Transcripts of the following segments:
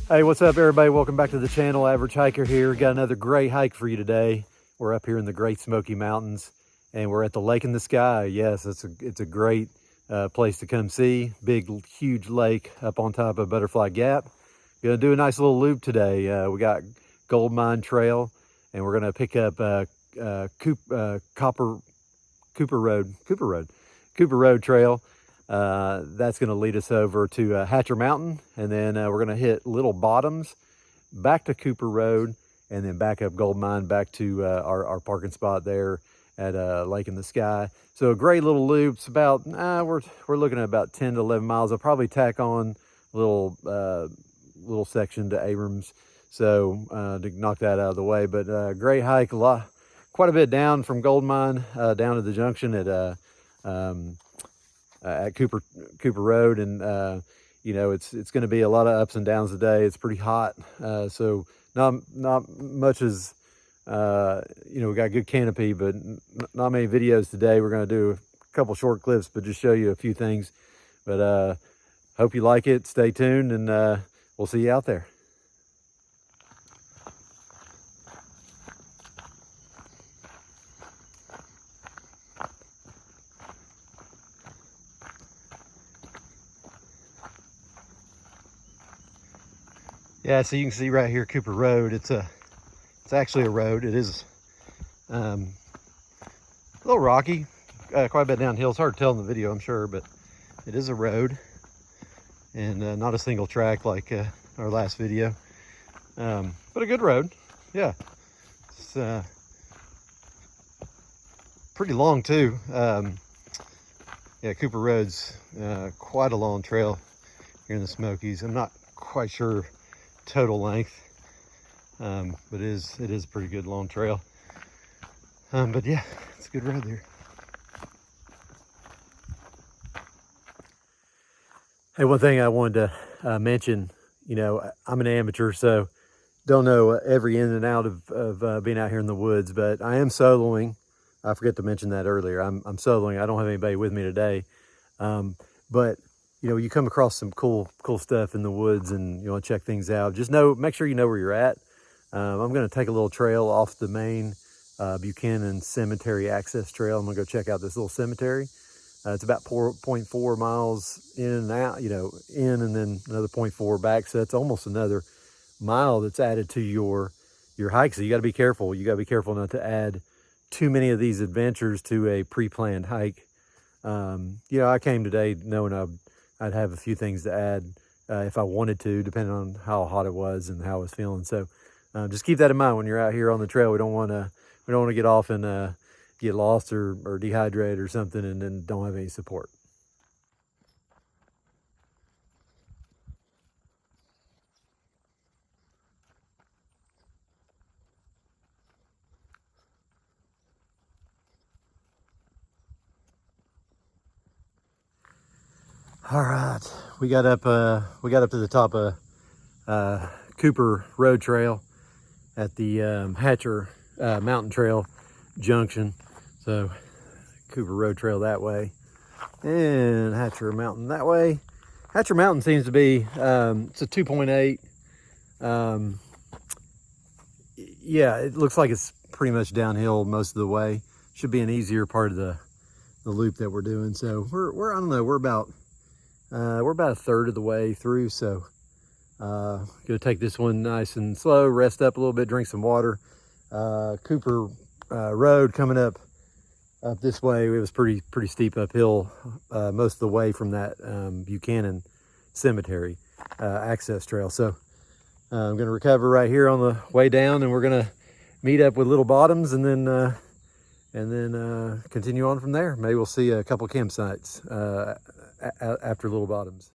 Hey, what's up everybody? Welcome back to the channel. Average Hiker here. Got another great hike for you today. We're up here in the Great Smoky Mountains and we're at the Lake in the Sky. Yes, it's a great place to come see. Big, huge lake up on top of Butterfly Gap. Gonna do a nice little loop today. We got GoldMine Trail and we're gonna pick up Cooper Road Trail. That's going to lead us over to HatcherMtn, and then we're going to hit LittleBottoms, back to Cooper Road, and then back up GoldMine, back to our parking spot there at Lake in the Sky. So a great little loop. It's about we're looking at about 10 to 11 miles. I'll probably tack on a little section to Abrams, so to knock that out of the way. But great hike, quite a bit down from GoldMine down to the junction at Cooper Road, and you know, it's going to be a lot of ups and downs today. It's pretty hot, so not much is you know, we got good canopy, but not many videos today. We're going to do a couple short clips, but just show you a few things. But hope you like it. Stay tuned, and we'll see you out there. Yeah, so you can see right here, Cooper Road. It's actually a road. It is a little rocky, quite a bit downhill. It's hard to tell in the video, I'm sure, but it is a road, and not a single track like our last video, but a good road. Yeah, it's pretty long too. Yeah, Cooper Road's quite a long trail here in the Smokies. I'm not quite sure total length, but it is a pretty good long trail. But yeah, it's a good road there. Hey, one thing I wanted to mention, you know, I'm an amateur, so don't know every in and out of being out here in the woods, but I am soloing. I forgot to mention that earlier. I'm soloing. I don't have anybody with me today, but you know, you come across some cool stuff in the woods and you want to check things out, just make sure you know where you're at. I'm going to take a little trail off the main Buchanan Cemetery access trail. I'm going to go check out this little cemetery. It's about 0.4 miles in and out, you know, in and then another 0.4 back. So that's almost another mile that's added to your hike. So you got to be careful. You got to be careful not to add too many of these adventures to a pre-planned hike. You know, I came today knowing I'd have a few things to add if I wanted to, depending on how hot it was and how I was feeling. So just keep that in mind when you're out here on the trail. We don't want to get off and get lost or dehydrated or something, and then don't have any support. All right, we got up to the top of Cooper Road Trail at the HatcherMtn Trail junction. So Cooper Road Trail that way, and HatcherMtn that way. HatcherMtn seems to be it's a 2.8. Yeah, it looks like it's pretty much downhill most of the way. Should be an easier part of the loop that we're doing. So we're I don't know, we're about a third of the way through. So gonna take this one nice and slow, rest up a little bit, drink some water. Cooper Road coming up this way, it was pretty steep uphill most of the way from that Buchanan Cemetery access trail. So I'm gonna recover right here on the way down, and we're gonna meet up with LittleBottoms, and then continue on from there. Maybe we'll see a couple campsites after LittleBottoms.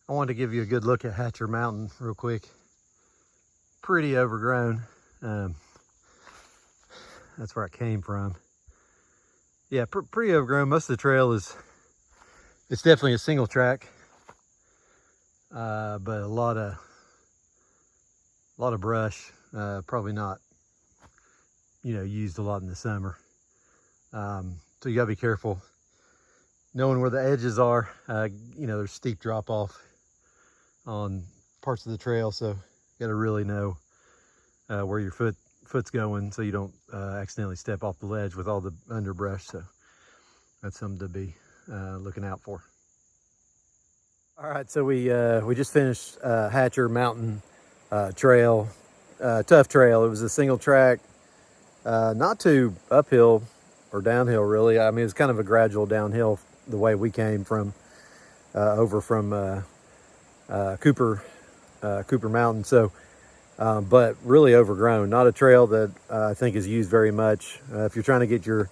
I wanted to give you a good look at HatcherMtn real quick. pretty overgrown. That's where I came from. Yeah, pretty overgrown. Most of the trail it's definitely a single track, but a lot of brush. Probably not, used a lot in the summer. So you gotta be careful knowing where the edges are. There's steep drop off on parts of the trail, so you gotta really know where your foot's going, so you don't accidentally step off the ledge with all the underbrush. So that's something to be looking out for. All right, so we just finished HatcherMtn trail, tough trail. It was a single track, not too uphill or downhill really. I mean, it's kind of a gradual downhill the way we came from over from Cooper Mountain. So, but really overgrown. Not a trail that I think is used very much. If you're trying to get your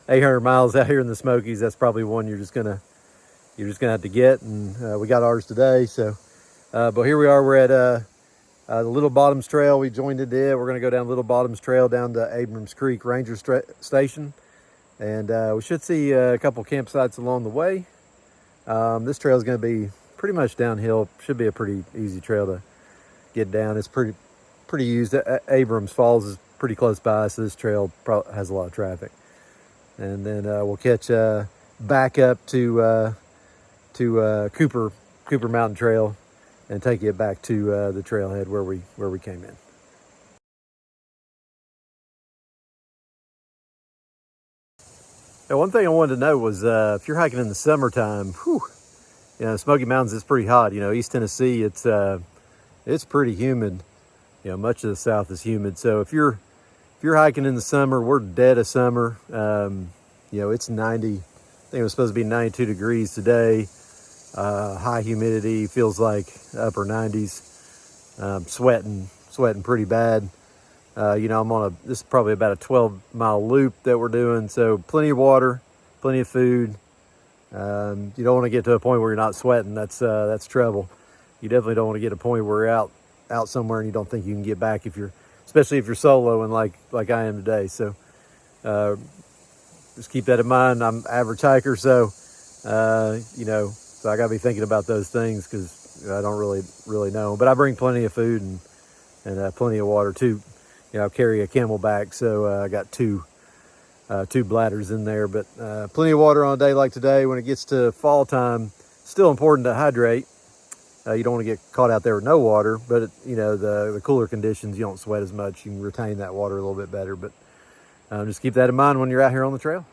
800 miles out here in the Smokies, that's probably one you're just gonna have to get. And we got ours today. So, but here we are. We're at the LittleBottoms Trail. We joined it. We're gonna go down LittleBottoms Trail down to Abrams Creek Ranger Station, and we should see a couple campsites along the way. This trail is gonna be pretty much downhill. Should be a pretty easy trail to get down. It's pretty used. Abrams Falls is pretty close by, so this trail probably has a lot of traffic. And then we'll catch back up to Cooper Mountain Trail and take it back to the trailhead where we came in. Now, one thing I wanted to note was if you're hiking in the summertime, Smoky Mountains is pretty hot. East Tennessee, it's pretty humid. Much of the South is humid. So if you're hiking in the summer, we're dead of summer. It's 90. I think it was supposed to be 92 degrees today. High humidity, feels like upper 90s. Sweating pretty bad. This is probably about a 12-mile loop that we're doing. So plenty of water, plenty of food. You don't want to get to a point where you're not sweating. That's trouble. You definitely don't want to get to a point where you're out somewhere and you don't think you can get back, especially if you're solo and like I am today. So just keep that in mind. I'm an average hiker, so so I got to be thinking about those things because I don't really know. But I bring plenty of food and plenty of water too. I carry a Camelback, so I got two bladders in there. But plenty of water on a day like today. When it gets to fall time, still important to hydrate. You don't want to get caught out there with no water, but the cooler conditions, you don't sweat as much. You can retain that water a little bit better. But just keep that in mind when you're out here on the trail.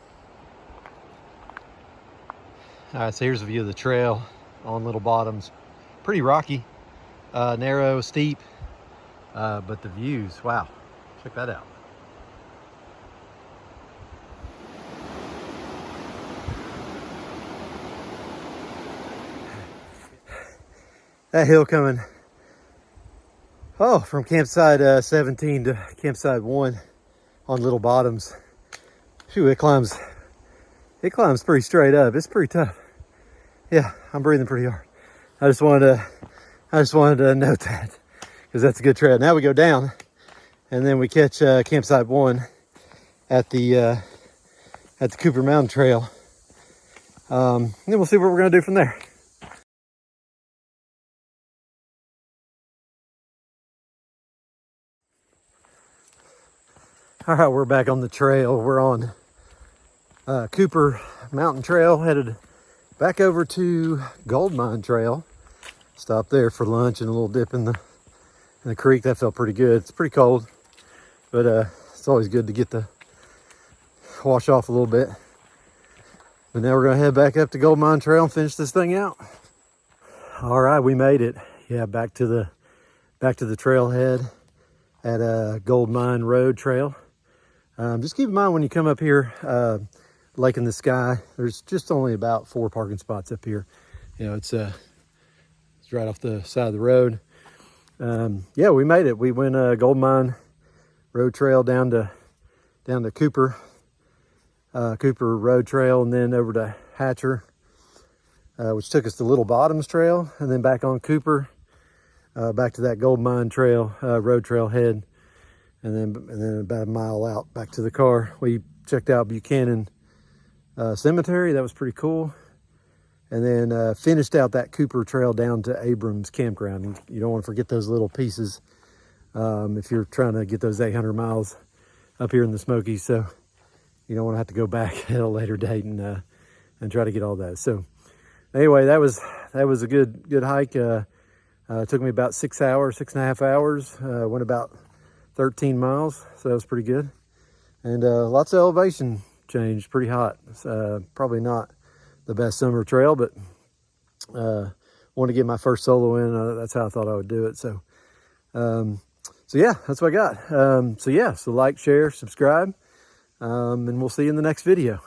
All right, so here's a view of the trail on LittleBottoms. Pretty rocky, narrow, steep, but the views, wow, check that out. That hill coming, from campsite 17 to campsite 1 on LittleBottoms. Phew, it climbs pretty straight up. It's pretty tough. Yeah, I'm breathing pretty hard. I just wanted to note that because that's a good trail. Now we go down, and then we catch campsite 1 at the Cooper Mountain Trail. And then we'll see what we're gonna do from there. All right, we're back on the trail. We're on Cooper Mountain Trail, headed back over to GoldMine Trail. Stopped there for lunch and a little dip in the creek. That felt pretty good. It's pretty cold, but it's always good to get the wash off a little bit. But now we're gonna head back up to GoldMine Trail and finish this thing out. All right, we made it. Yeah, back to the trailhead at GoldMine Road Trail. Just keep in mind when you come up here, Lake in the Sky, there's just only about 4 parking spots up here. It's right off the side of the road. Yeah, we made it. We went GoldMine Road Trail down to Cooper Road Trail, and then over to Hatcher, which took us to LittleBottoms Trail, and then back on Cooper. back to that GoldMine trail, road trail head. And then about a mile out back to the car. We checked out Buchanan Cemetery. That was pretty cool. And then finished out that Cooper trail down to Abrams Campground. And you don't want to forget those little pieces if you're trying to get those 800 miles up here in the Smokies. So you don't want to have to go back at a later date and try to get all that. So anyway, that was a good hike. It took me about 6.5 hours. Went about 13 miles, so that was pretty good. And lots of elevation change, pretty hot. It's probably not the best summer trail, but wanted to get my first solo in. That's how I thought I would do it. So yeah, that's what I got. So like, share, subscribe, and we'll see you in the next video.